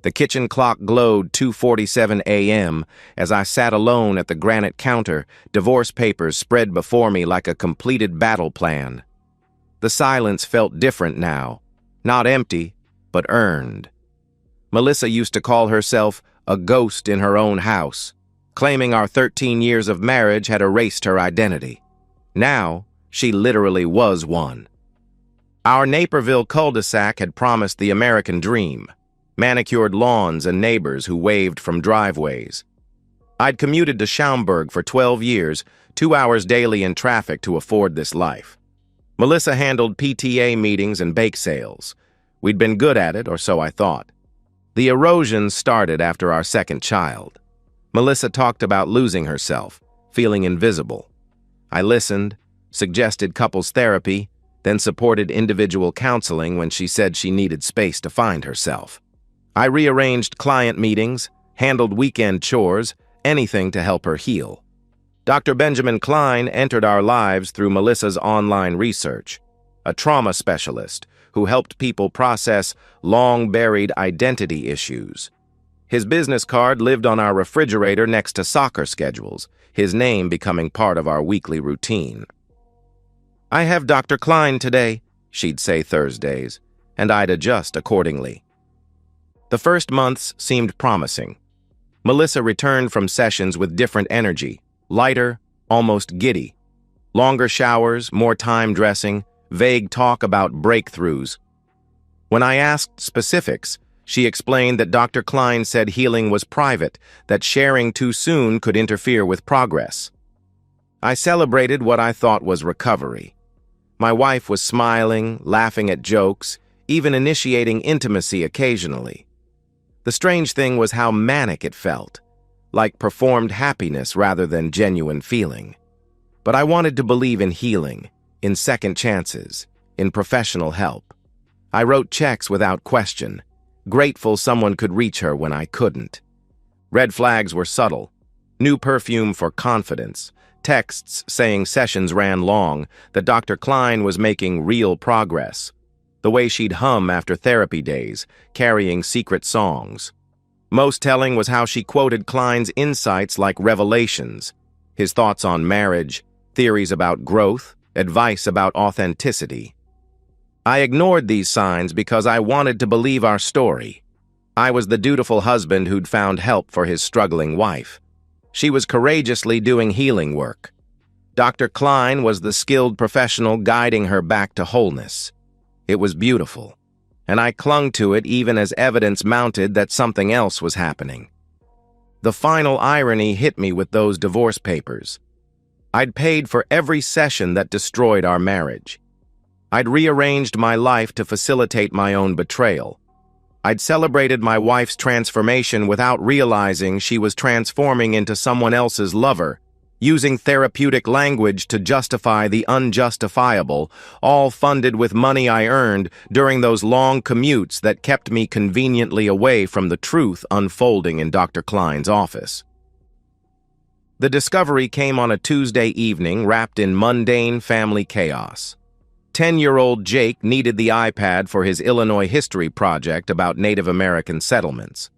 The kitchen clock glowed 2:47 a.m. as I sat alone at the granite counter, divorce papers spread before me like a completed battle plan. The silence felt different now, not empty, but earned. Melissa used to call herself a ghost in her own house, claiming our 13 years of marriage had erased her identity. Now, she literally was one. Our Naperville cul-de-sac had promised the American dream, manicured lawns and neighbors who waved from driveways. I'd commuted to Schaumburg for 12 years, 2 hours daily in traffic to afford this life. Melissa handled PTA meetings and bake sales. We'd been good at it, or so I thought. The erosion started after our second child. Melissa talked about losing herself, feeling invisible. I listened, suggested couples therapy, then supported individual counseling when she said she needed space to find herself. I rearranged client meetings, handled weekend chores, anything to help her heal. Dr. Benjamin Klein entered our lives through Melissa's online research, a trauma specialist who helped people process long-buried identity issues. His business card lived on our refrigerator next to soccer schedules, his name becoming part of our weekly routine. "I have Dr. Klein today," she'd say Thursdays, and I'd adjust accordingly. The first months seemed promising. Melissa returned from sessions with different energy, lighter, almost giddy. Longer showers, more time dressing, vague talk about breakthroughs. When I asked specifics, she explained that Dr. Klein said healing was private, that sharing too soon could interfere with progress. I celebrated what I thought was recovery. My wife was smiling, laughing at jokes, even initiating intimacy occasionally. The strange thing was how manic it felt, like performed happiness rather than genuine feeling. But I wanted to believe in healing, in second chances, in professional help. I wrote checks without question, grateful someone could reach her when I couldn't. Red flags were subtle. New perfume for confidence, texts saying sessions ran long, that Dr. Klein was making real progress. The way she'd hum after therapy days, carrying secret songs. Most telling was how she quoted Klein's insights like revelations, his thoughts on marriage, theories about growth, advice about authenticity. I ignored these signs because I wanted to believe our story. I was the dutiful husband who'd found help for his struggling wife. She was courageously doing healing work. Dr. Klein was the skilled professional guiding her back to wholeness. It was beautiful, and I clung to it even as evidence mounted that something else was happening. The final irony hit me with those divorce papers. I'd paid for every session that destroyed our marriage. I'd rearranged my life to facilitate my own betrayal. I'd celebrated my wife's transformation without realizing she was transforming into someone else's lover, using therapeutic language to justify the unjustifiable, all funded with money I earned during those long commutes that kept me conveniently away from the truth unfolding in Dr. Klein's office. The discovery came on a Tuesday evening wrapped in mundane family chaos. 10-year-old Jake needed the iPad for his Illinois history project about Native American settlements.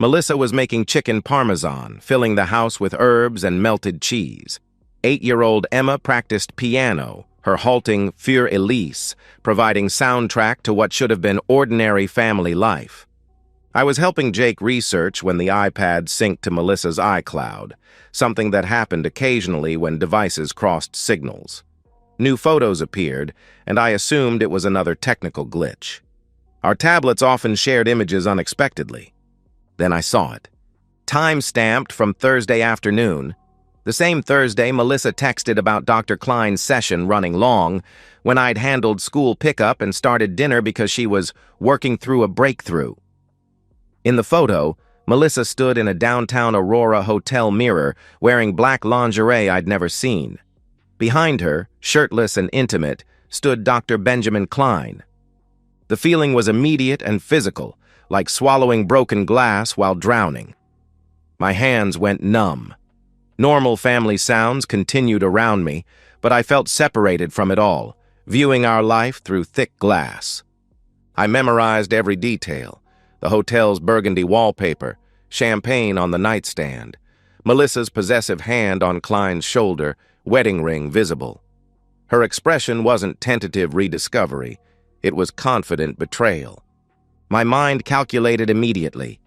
Melissa was making chicken parmesan, filling the house with herbs and melted cheese. 8-year-old Emma practiced piano, her halting Für Elise, providing soundtrack to what should have been ordinary family life. I was helping Jake research when the iPad synced to Melissa's iCloud, something that happened occasionally when devices crossed signals. New photos appeared, and I assumed it was another technical glitch. Our tablets often shared images unexpectedly. Then I saw it. Time-stamped from Thursday afternoon. The same Thursday, Melissa texted about Dr. Klein's session running long, when I'd handled school pickup and started dinner because she was working through a breakthrough. In the photo, Melissa stood in a downtown Aurora hotel mirror, wearing black lingerie I'd never seen. Behind her, shirtless and intimate, stood Dr. Benjamin Klein. The feeling was immediate and physical, like swallowing broken glass while drowning. My hands went numb. Normal family sounds continued around me, but I felt separated from it all, viewing our life through thick glass. I memorized every detail, the hotel's burgundy wallpaper, champagne on the nightstand, Melissa's possessive hand on Klein's shoulder, wedding ring visible. Her expression wasn't tentative rediscovery, it was confident betrayal. My mind calculated immediately.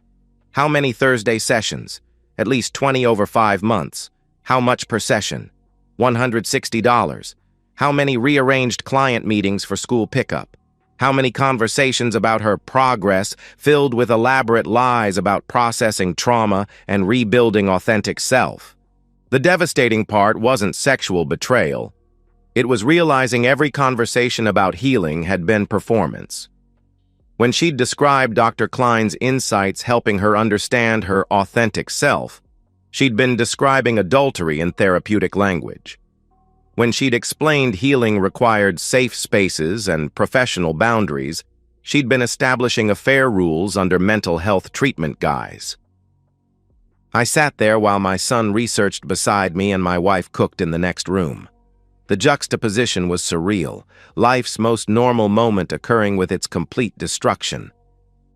How many Thursday sessions? At least 20 over 5 months. How much per session? $160. How many rearranged client meetings for school pickup? How many conversations about her progress filled with elaborate lies about processing trauma and rebuilding authentic self? The devastating part wasn't sexual betrayal. It was realizing every conversation about healing had been performance. When she'd described Dr. Klein's insights helping her understand her authentic self, she'd been describing adultery in therapeutic language. When she'd explained healing required safe spaces and professional boundaries, she'd been establishing affair rules under mental health treatment guise. I sat there while my son researched beside me and my wife cooked in the next room. The juxtaposition was surreal, life's most normal moment occurring with its complete destruction.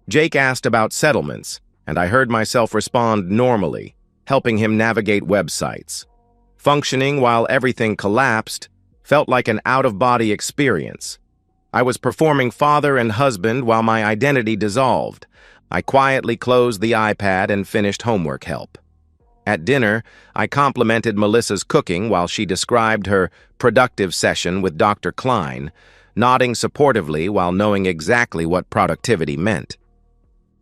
Jake asked about settlements, and I heard myself respond normally, helping him navigate websites. Functioning while everything collapsed felt like an out-of-body experience. I was performing father and husband while my identity dissolved. I quietly closed the iPad and finished homework help. At dinner, I complimented Melissa's cooking while she described her productive session with Dr. Klein, nodding supportively while knowing exactly what productivity meant.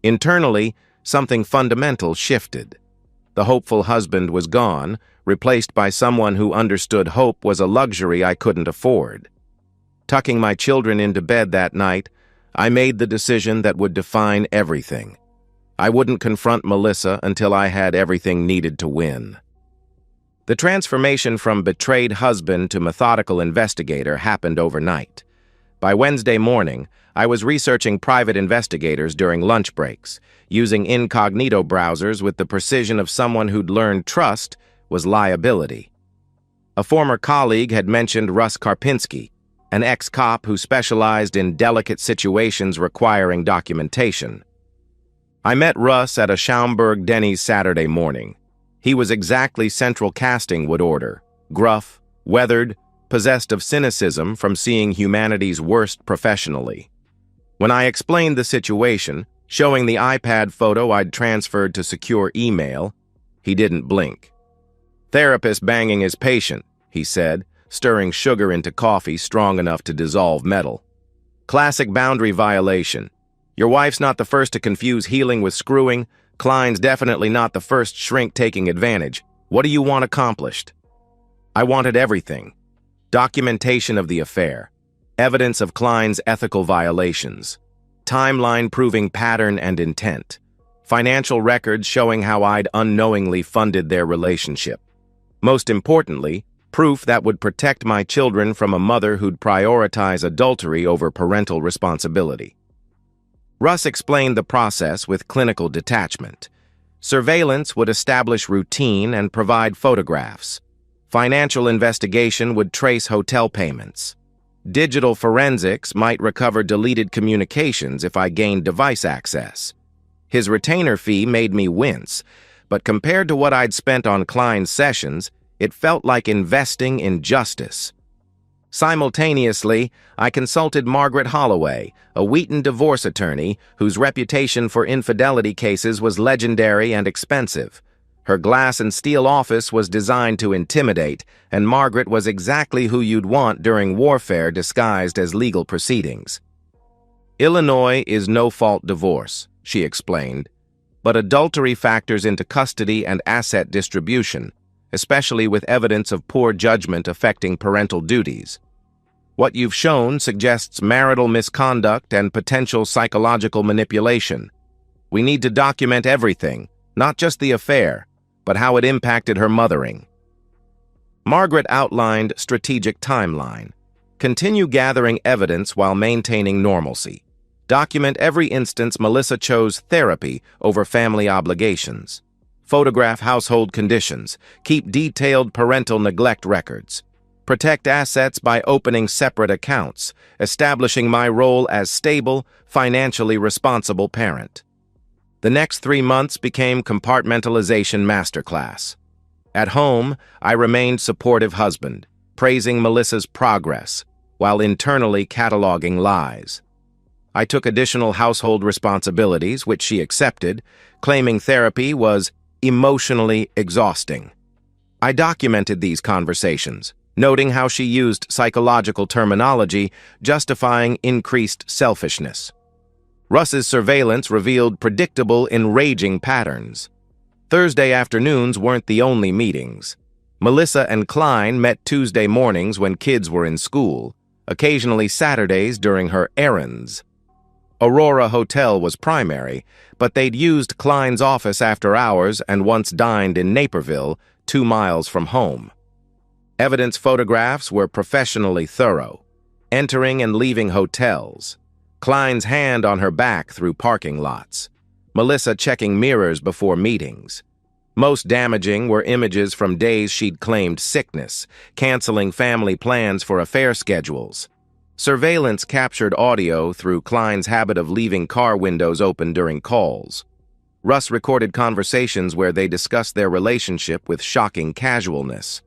Internally, something fundamental shifted. The hopeful husband was gone, replaced by someone who understood hope was a luxury I couldn't afford. Tucking my children into bed that night, I made the decision that would define everything. I wouldn't confront Melissa until I had everything needed to win. The transformation from betrayed husband to methodical investigator happened overnight. By Wednesday morning, I was researching private investigators during lunch breaks, using incognito browsers with the precision of someone who'd learned trust was liability. A former colleague had mentioned Russ Karpinski, an ex-cop who specialized in delicate situations requiring documentation. I met Russ at a Schaumburg Denny's Saturday morning. He was exactly Central Casting would order, gruff, weathered, possessed of cynicism from seeing humanity's worst professionally. When I explained the situation, showing the iPad photo I'd transferred to secure email, he didn't blink. "Therapist banging his patient," he said, stirring sugar into coffee strong enough to dissolve metal. "Classic boundary violation. Your wife's not the first to confuse healing with screwing. Klein's definitely not the first shrink taking advantage. What do you want accomplished?" I wanted everything. Documentation of the affair, evidence of Klein's ethical violations, timeline proving pattern and intent, financial records showing how I'd unknowingly funded their relationship. Most importantly, proof that would protect my children from a mother who'd prioritize adultery over parental responsibility. Russ explained the process with clinical detachment. Surveillance would establish routine and provide photographs. Financial investigation would trace hotel payments. Digital forensics might recover deleted communications if I gained device access. His retainer fee made me wince, but compared to what I'd spent on Klein's sessions, it felt like investing in justice. Simultaneously, I consulted Margaret Holloway, a Wheaton divorce attorney whose reputation for infidelity cases was legendary and expensive. Her glass and steel office was designed to intimidate, and Margaret was exactly who you'd want during warfare disguised as legal proceedings. "Illinois is no-fault divorce," she explained, "but adultery factors into custody and asset distribution, especially with evidence of poor judgment affecting parental duties. What you've shown suggests marital misconduct and potential psychological manipulation. We need to document everything, not just the affair, but how it impacted her mothering." Margaret outlined strategic timeline. Continue gathering evidence while maintaining normalcy. Document every instance Melissa chose therapy over family obligations. Photograph household conditions. Keep detailed parental neglect records. Protect assets by opening separate accounts, establishing my role as stable, financially responsible parent. The next 3 months became compartmentalization masterclass. At home, I remained supportive husband, praising Melissa's progress, while internally cataloging lies. I took additional household responsibilities, which she accepted, claiming therapy was emotionally exhausting. I documented these conversations, noting how she used psychological terminology, justifying increased selfishness. Russ's surveillance revealed predictable, enraging patterns. Thursday afternoons weren't the only meetings. Melissa and Klein met Tuesday mornings when kids were in school, occasionally Saturdays during her errands. Aurora Hotel was primary, but they'd used Klein's office after hours and once dined in Naperville, 2 miles from home. Evidence photographs were professionally thorough, entering and leaving hotels, Klein's hand on her back through parking lots, Melissa checking mirrors before meetings. Most damaging were images from days she'd claimed sickness, canceling family plans for affair schedules. Surveillance captured audio through Klein's habit of leaving car windows open during calls. Russ recorded conversations where they discussed their relationship with shocking casualness.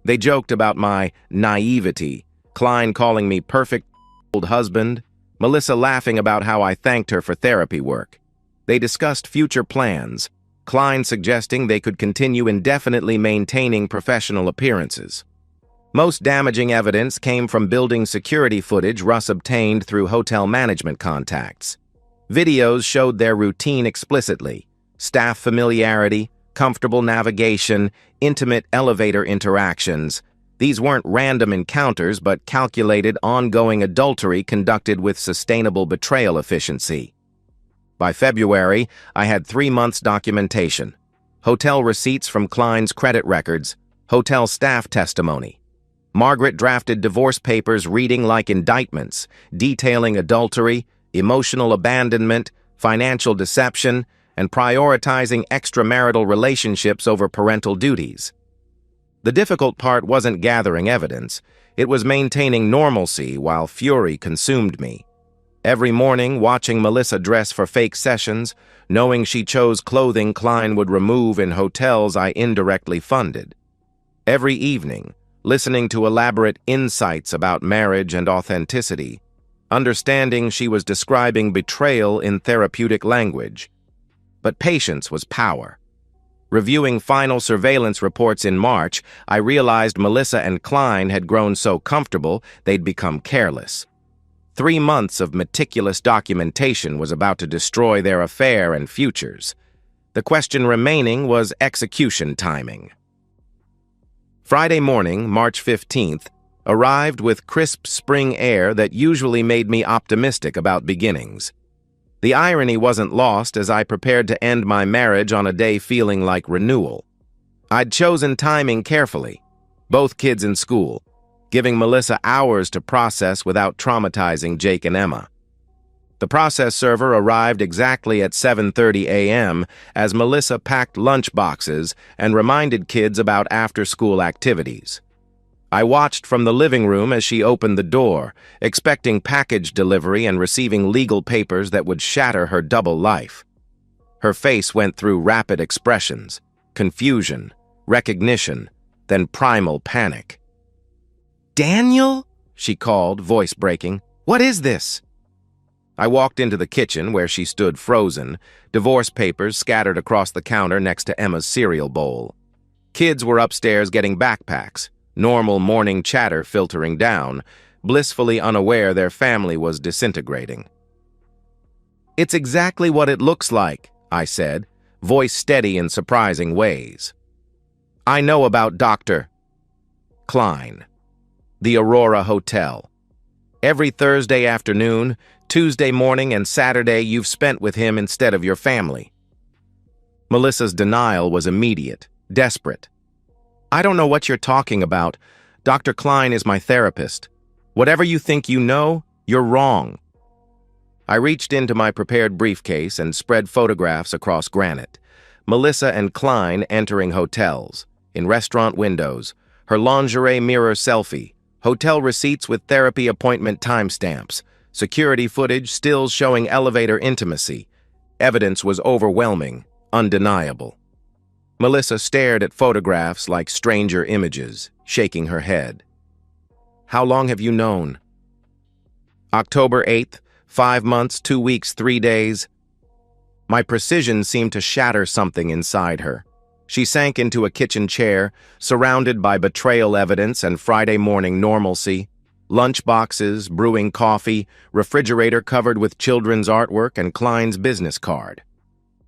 They joked about my naivety, Klein calling me perfect old husband, Melissa laughing about how I thanked her for therapy work. They discussed future plans, Klein suggesting they could continue indefinitely maintaining professional appearances. Most damaging evidence came from building security footage Russ obtained through hotel management contacts. Videos showed their routine explicitly: staff familiarity, comfortable navigation, intimate elevator interactions. These weren't random encounters, but calculated, ongoing adultery conducted with sustainable betrayal efficiency. By February, I had 3 months documentation: hotel receipts from Klein's credit records, hotel staff testimony. Margaret drafted divorce papers reading like indictments, detailing adultery, emotional abandonment, financial deception, and prioritizing extramarital relationships over parental duties. The difficult part wasn't gathering evidence, it was maintaining normalcy while fury consumed me. Every morning, watching Melissa dress for fake sessions, knowing she chose clothing Klein would remove in hotels I indirectly funded. Every evening, listening to elaborate insights about marriage and authenticity, understanding she was describing betrayal in therapeutic language. But patience was power. Reviewing final surveillance reports in March, I realized Melissa and Klein had grown so comfortable they'd become careless. 3 months of meticulous documentation was about to destroy their affair and futures. The question remaining was execution timing. Friday morning, March 15th, arrived with crisp spring air that usually made me optimistic about beginnings. The irony wasn't lost as I prepared to end my marriage on a day feeling like renewal. I'd chosen timing carefully, both kids in school, giving Melissa hours to process without traumatizing Jake and Emma. The process server arrived exactly at 7:30 a.m. as Melissa packed lunch boxes and reminded kids about after-school activities. I watched from the living room as she opened the door, expecting package delivery and receiving legal papers that would shatter her double life. Her face went through rapid expressions: confusion, recognition, then primal panic. "Daniel?" she called, voice breaking. "What is this?" I walked into the kitchen where she stood frozen, divorce papers scattered across the counter next to Emma's cereal bowl. Kids were upstairs getting backpacks, normal morning chatter filtering down, blissfully unaware their family was disintegrating. "It's exactly what it looks like," I said, voice steady in surprising ways. "I know about Dr. Klein. The Aurora Hotel. Every Thursday afternoon, Tuesday morning, and Saturday you've spent with him instead of your family." Melissa's denial was immediate, desperate. "I don't know what you're talking about. Dr. Klein is my therapist. Whatever you think you know, you're wrong." I reached into my prepared briefcase and spread photographs across granite. Melissa and Klein entering hotels, in restaurant windows, her lingerie mirror selfie, hotel receipts with therapy appointment timestamps, security footage, stills showing elevator intimacy, Evidence was overwhelming, undeniable. Melissa stared at photographs like stranger images, shaking her head. "How long have you known?" "October 8th, 5 months, 2 weeks, 3 days. My precision seemed to shatter something inside her. She sank into a kitchen chair, surrounded by betrayal evidence and Friday morning normalcy, lunch boxes, brewing coffee, refrigerator covered with children's artwork and Klein's business card.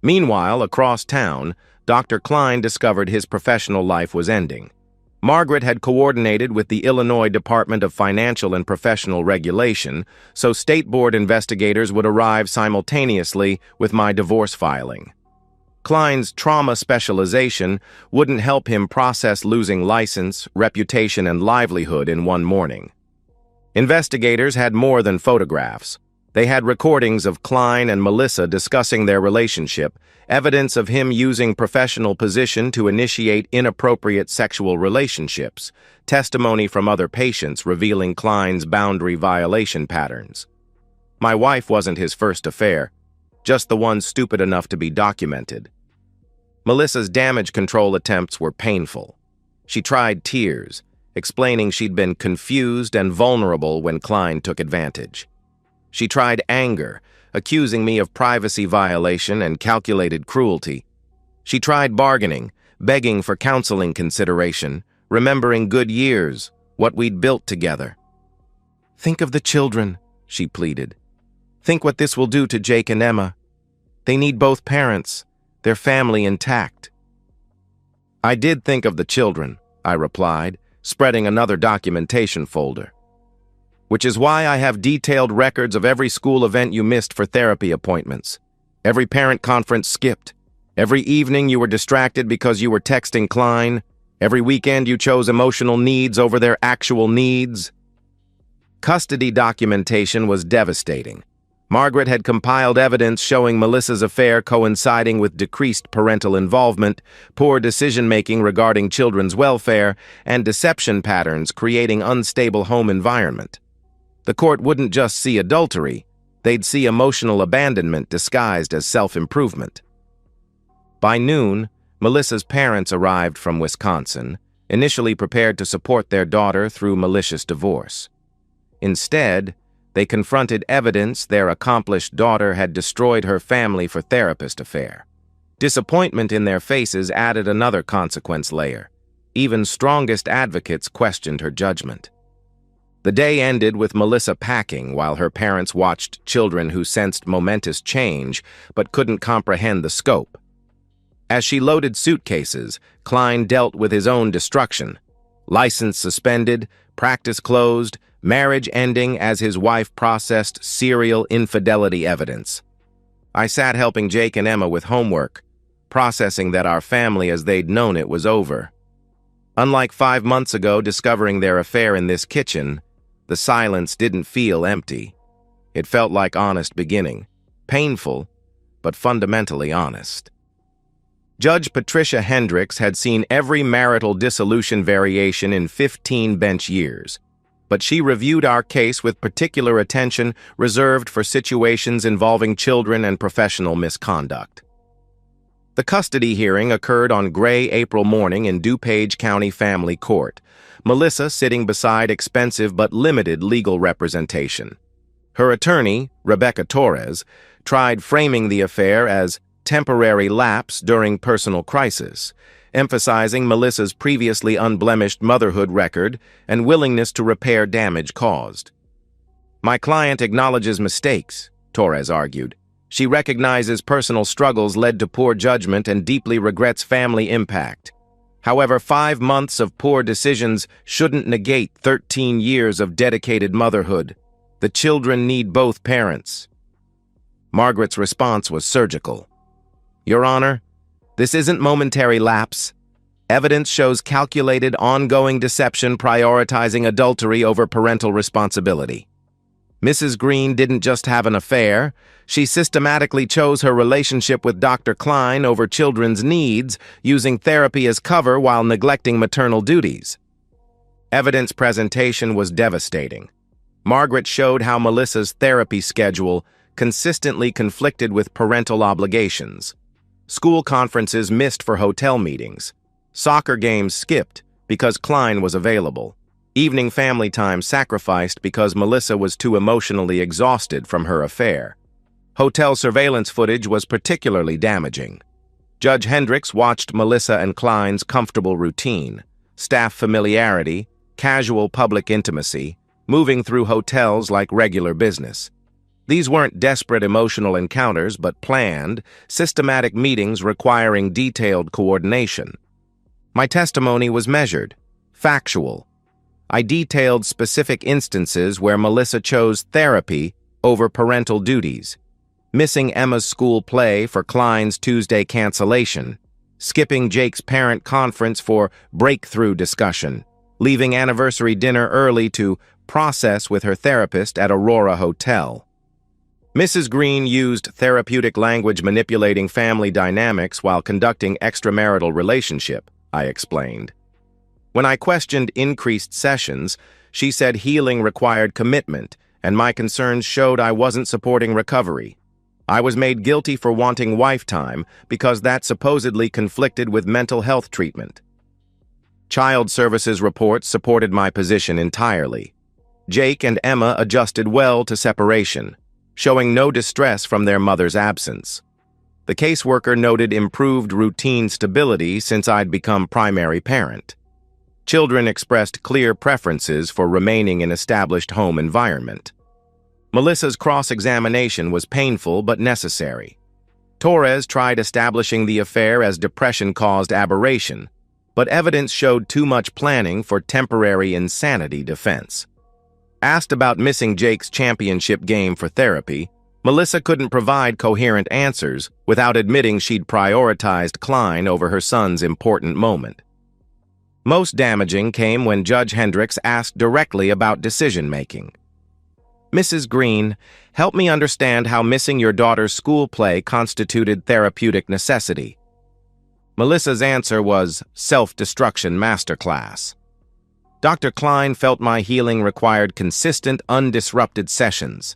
Meanwhile, across town, Dr. Klein discovered his professional life was ending. Margaret had coordinated with the Illinois Department of Financial and Professional Regulation, so state board investigators would arrive simultaneously with my divorce filing. Klein's trauma specialization wouldn't help him process losing license, reputation, and livelihood in one morning. Investigators had more than photographs. They had recordings of Klein and Melissa discussing their relationship, evidence of him using professional position to initiate inappropriate sexual relationships, testimony from other patients revealing Klein's boundary violation patterns. My wife wasn't his first affair, just the one stupid enough to be documented. Melissa's damage control attempts were painful. She tried tears, explaining she'd been confused and vulnerable when Klein took advantage. She tried anger, accusing me of privacy violation and calculated cruelty. She tried bargaining, begging for counseling consideration, remembering good years, what we'd built together. "Think of the children," she pleaded. "Think what this will do to Jake and Emma. They need both parents, their family intact." "I did think of the children," I replied, spreading another documentation folder. "Which is why I have detailed records of every school event you missed for therapy appointments, every parent conference skipped, every evening you were distracted because you were texting Klein, every weekend you chose emotional needs over their actual needs." Custody documentation was devastating. Margaret had compiled evidence showing Melissa's affair coinciding with decreased parental involvement, poor decision-making regarding children's welfare, and deception patterns creating unstable home environment. The court wouldn't just see adultery, they'd see emotional abandonment disguised as self-improvement. By noon, Melissa's parents arrived from Wisconsin, initially prepared to support their daughter through malicious divorce. Instead, they confronted evidence their accomplished daughter had destroyed her family for therapist affair. Disappointment in their faces added another consequence layer. Even strongest advocates questioned her judgment. The day ended with Melissa packing while her parents watched children who sensed momentous change but couldn't comprehend the scope. As she loaded suitcases, Klein dealt with his own destruction. License suspended, practice closed, marriage ending as his wife processed serial infidelity evidence. I sat helping Jake and Emma with homework, processing that our family as they'd known it was over. Unlike 5 months ago discovering their affair in this kitchen, the silence didn't feel empty. It felt like honest beginning, painful, but fundamentally honest. Judge Patricia Hendricks had seen every marital dissolution variation in 15 bench years, but she reviewed our case with particular attention reserved for situations involving children and professional misconduct. The custody hearing occurred on gray April morning in DuPage County Family Court, Melissa sitting beside expensive but limited legal representation. Her attorney, Rebecca Torres, tried framing the affair as temporary lapse during personal crisis, emphasizing Melissa's previously unblemished motherhood record and willingness to repair damage caused. "My client acknowledges mistakes," Torres argued. "She recognizes personal struggles led to poor judgment and deeply regrets family impact. However, 5 months of poor decisions shouldn't negate 13 years of dedicated motherhood. The children need both parents." Margaret's response was surgical. "Your Honor, this isn't momentary lapse. Evidence shows calculated, ongoing deception prioritizing adultery over parental responsibility. Mrs. Green didn't just have an affair, she systematically chose her relationship with Dr. Klein over children's needs, using therapy as cover while neglecting maternal duties." Evidence presentation was devastating. Margaret showed how Melissa's therapy schedule, consistently conflicted with parental obligations. School conferences missed for hotel meetings. Soccer games skipped because Klein was available. Evening family time sacrificed because Melissa was too emotionally exhausted from her affair. Hotel surveillance footage was particularly damaging. Judge Hendricks watched Melissa and Klein's comfortable routine, staff familiarity, casual public intimacy, moving through hotels like regular business. These weren't desperate emotional encounters, but planned, systematic meetings requiring detailed coordination. My testimony was measured, factual. I detailed specific instances where Melissa chose therapy over parental duties, missing Emma's school play for Klein's Tuesday cancellation, skipping Jake's parent conference for breakthrough discussion, leaving anniversary dinner early to process with her therapist at Aurora Hotel. Mrs. Green used therapeutic language manipulating family dynamics while conducting extramarital relationship, I explained. When I questioned increased sessions, she said healing required commitment, and my concerns showed I wasn't supporting recovery. I was made guilty for wanting wife time because that supposedly conflicted with mental health treatment. Child Services reports supported my position entirely. Jake and Emma adjusted well to separation, showing no distress from their mother's absence. The caseworker noted improved routine stability since I'd become primary parent. Children expressed clear preferences for remaining in established home environment. Melissa's cross-examination was painful but necessary. Torres tried establishing the affair as depression-caused aberration, but evidence showed too much planning for temporary insanity defense. Asked about missing Jake's championship game for therapy, Melissa couldn't provide coherent answers without admitting she'd prioritized Klein over her son's important moment. Most damaging came when Judge Hendricks asked directly about decision-making. Mrs. Green, help me understand how missing your daughter's school play constituted therapeutic necessity. Melissa's answer was self-destruction masterclass. Dr. Klein felt my healing required consistent, undisrupted sessions.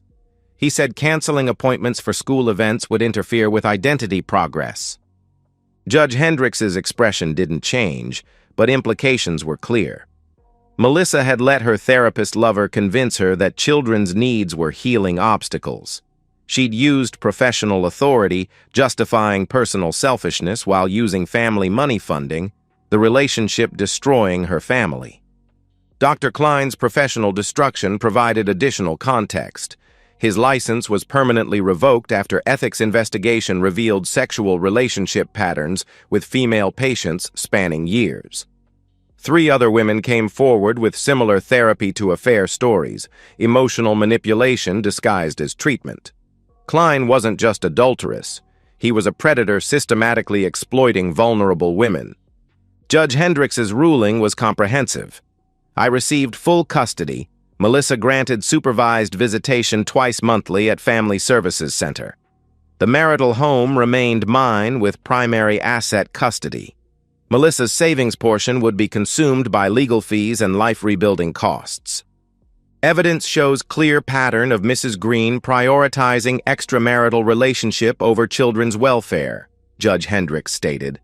He said canceling appointments for school events would interfere with identity progress. Judge Hendricks's expression didn't change, but implications were clear. Melissa had let her therapist lover convince her that children's needs were healing obstacles. She'd used professional authority, justifying personal selfishness while using family money funding, the relationship destroying her family. Dr. Klein's professional destruction provided additional context. His license was permanently revoked after ethics investigation revealed sexual relationship patterns with female patients spanning years. 3 other women came forward with similar therapy-to-affair stories, emotional manipulation disguised as treatment. Klein wasn't just adulterous. He was a predator systematically exploiting vulnerable women. Judge Hendricks's ruling was comprehensive. I received full custody. Melissa granted supervised visitation twice monthly at Family Services Center. The marital home remained mine with primary asset custody. Melissa's savings portion would be consumed by legal fees and life-rebuilding costs. Evidence shows clear pattern of Mrs. Green prioritizing extramarital relationship over children's welfare, Judge Hendricks stated.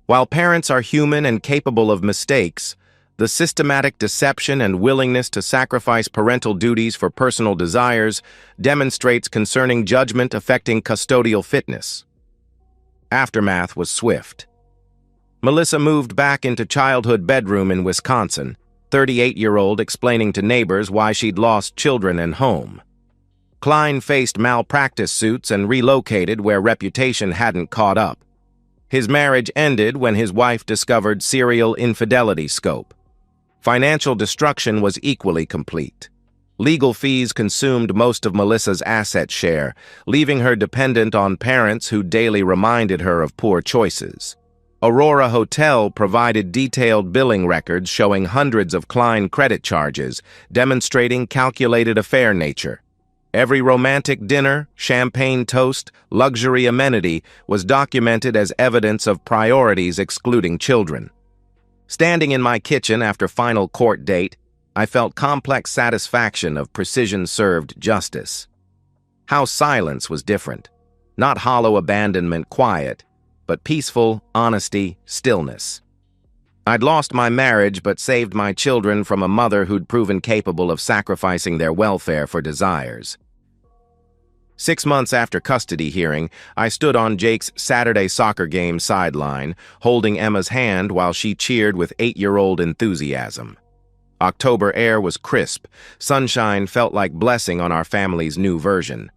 While parents are human and capable of mistakes, the systematic deception and willingness to sacrifice parental duties for personal desires demonstrates concerning judgment affecting custodial fitness. Aftermath was swift. Melissa moved back into childhood bedroom in Wisconsin, 38-year-old explaining to neighbors why she'd lost children and home. Klein faced malpractice suits and relocated where reputation hadn't caught up. His marriage ended when his wife discovered serial infidelity scope. Financial destruction was equally complete. Legal fees consumed most of Melissa's asset share, leaving her dependent on parents who daily reminded her of poor choices. Aurora Hotel provided detailed billing records showing hundreds of Klein credit charges, demonstrating calculated affair nature. Every romantic dinner, champagne toast, luxury amenity was documented as evidence of priorities excluding children. Standing in my kitchen after final court date, I felt complex satisfaction of precision-served justice. House silence was different. Not hollow abandonment, quiet, but peaceful honesty, stillness. I'd lost my marriage but saved my children from a mother who'd proven capable of sacrificing their welfare for desires. 6 months after custody hearing, I stood on Jake's Saturday soccer game sideline, holding Emma's hand while she cheered with 8-year-old enthusiasm. October air was crisp. Sunshine felt like blessing on our family's new version.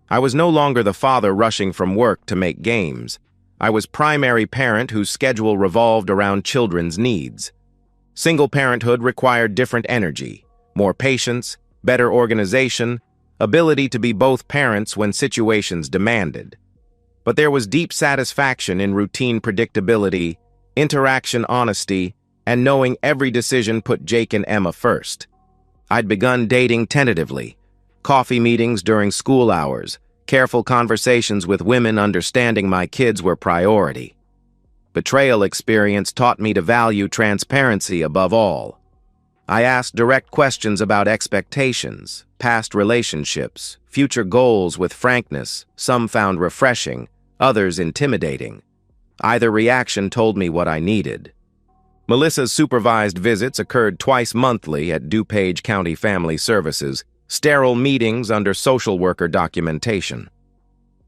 I was no longer the father rushing from work to make games. I was primary parent whose schedule revolved around children's needs. Single parenthood required different energy, more patience, better organization, ability to be both parents when situations demanded. But there was deep satisfaction in routine predictability, interaction honesty, and knowing every decision put Jake and Emma first. I'd begun dating tentatively, coffee meetings during school hours, careful conversations with women understanding my kids were priority. Betrayal experience taught me to value transparency above all. I asked direct questions about expectations, past relationships, future goals with frankness. Some found refreshing, others intimidating. Either reaction told me what I needed. Melissa's supervised visits occurred twice monthly at DuPage County Family Services, sterile meetings under social worker documentation.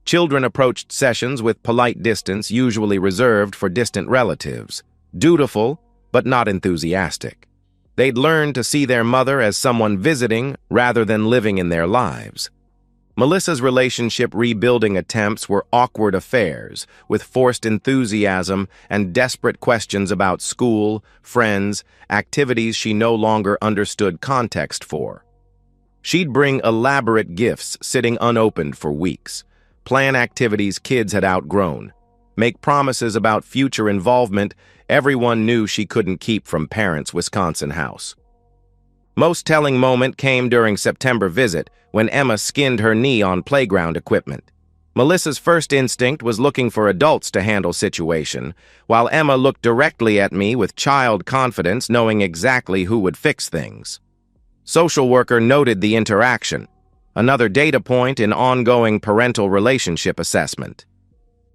Children approached sessions with polite distance, usually reserved for distant relatives, dutiful but not enthusiastic. They'd learned to see their mother as someone visiting rather than living in their lives. Melissa's relationship rebuilding attempts were awkward affairs, with forced enthusiasm and desperate questions about school, friends, activities she no longer understood context for. She'd bring elaborate gifts sitting unopened for weeks, plan activities kids had outgrown, make promises about future involvement everyone knew she couldn't keep from parents' Wisconsin house. Most telling moment came during September visit when Emma skinned her knee on playground equipment. Melissa's first instinct was looking for adults to handle situation, while Emma looked directly at me with child confidence, knowing exactly who would fix things. Social worker noted the interaction, another data point in ongoing parental relationship assessment.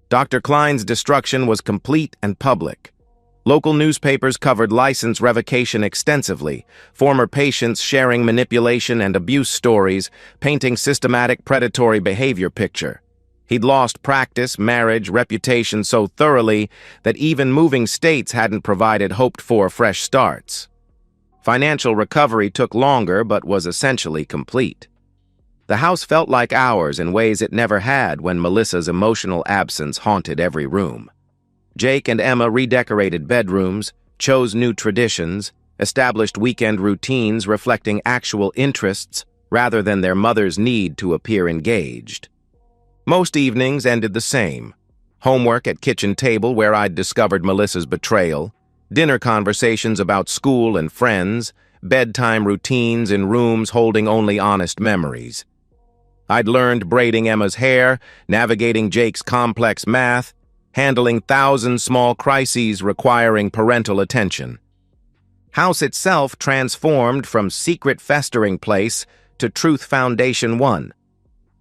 Dr. Klein's destruction was complete and public. Local newspapers covered license revocation extensively, former patients sharing manipulation and abuse stories, painting systematic predatory behavior picture. He'd lost practice, marriage, reputation so thoroughly that even moving states hadn't provided hoped-for fresh starts. Financial recovery took longer but was essentially complete. The house felt like ours in ways it never had when Melissa's emotional absence haunted every room. Jake and Emma redecorated bedrooms, chose new traditions, established weekend routines reflecting actual interests rather than their mother's need to appear engaged. Most evenings ended the same. Homework at kitchen table where I'd discovered Melissa's betrayal, dinner conversations about school and friends, bedtime routines in rooms holding only honest memories. I'd learned braiding Emma's hair, navigating Jake's complex math, handling 1,000 small crises requiring parental attention. House itself transformed from secret festering place to Truth Foundation 1.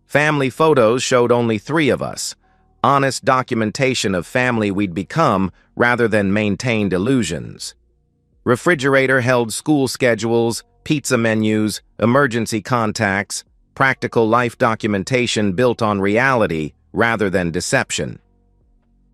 Family photos showed only 3 of us, honest documentation of family we'd become rather than maintained illusions. Refrigerator held school schedules, pizza menus, emergency contacts, practical life documentation built on reality rather than deception.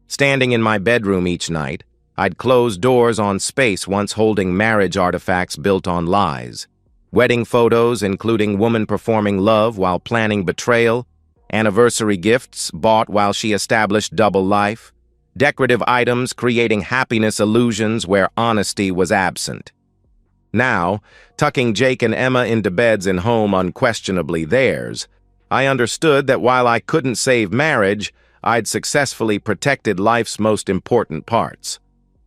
Standing in my bedroom each night, I'd close doors on space once holding marriage artifacts built on lies. Wedding photos including woman performing love while planning betrayal, anniversary gifts bought while she established double life, decorative items creating happiness illusions where honesty was absent. Now, tucking Jake and Emma into beds and home unquestionably theirs, I understood that while I couldn't save marriage, I'd successfully protected life's most important parts.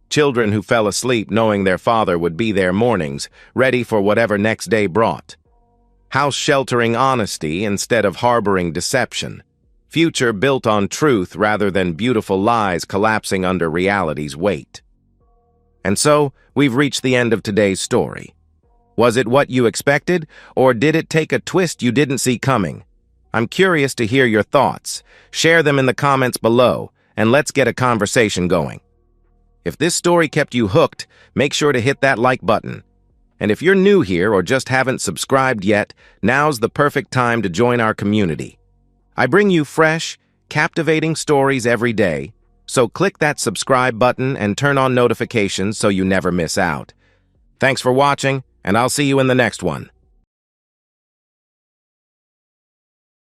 Children who fell asleep knowing their father would be there mornings, ready for whatever next day brought. House sheltering honesty instead of harboring deception. Future built on truth rather than beautiful lies collapsing under reality's weight. And so, we've reached the end of today's story. Was it what you expected, or did it take a twist you didn't see coming? I'm curious to hear your thoughts. Share them in the comments below, and let's get a conversation going. If this story kept you hooked, make sure to hit that like button. And if you're new here or just haven't subscribed yet, now's the perfect time to join our community. I bring you fresh, captivating stories every day, so click that subscribe button and turn on notifications so you never miss out. Thanks for watching, and I'll see you in the next one.